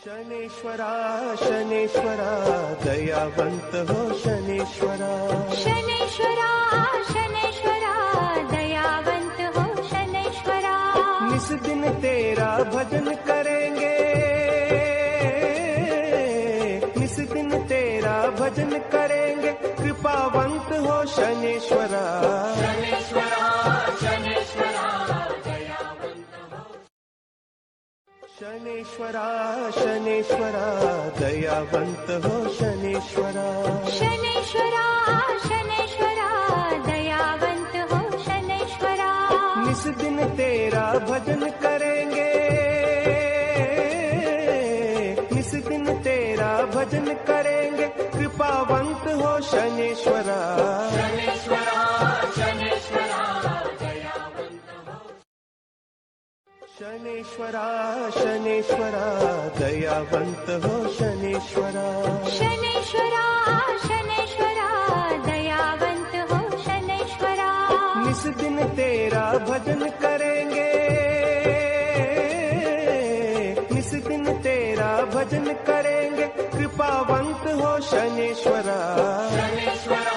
शनेश्वरा शनेश्वरा दयावंत हो शनेश्वरा। शनेश्वरा शनेश्वरा दयावंत हो शनेश्वरा। निस दिन तेरा भजन करेंगे, निस दिन तेरा भजन करेंगे, कृपावंत हो शनेश्वरा। शनेश्वरा शनेश्वरा शनेश्वरा शनेश्वरा दयावंत हो शनेश्वरा। शनेश्वरा शनेश्वरा दयावंत हो शनेश्वरा। निस दिन तेरा भजन करेंगे, निस दिन तेरा भजन करेंगे, कृपावंत हो शनेश्वरा। शनेश्वरा शनेश्वरा शनेश्वरा शनेश्वरा दयावंत हो शनेश्वरा। शनेश्वरा शनेश्वरा दयावंत हो शनेश्वरा। निस दिन तेरा भजन करेंगे, निस दिन तेरा भजन करेंगे, कृपावंत हो शनेश्वरा। शनेश्वरा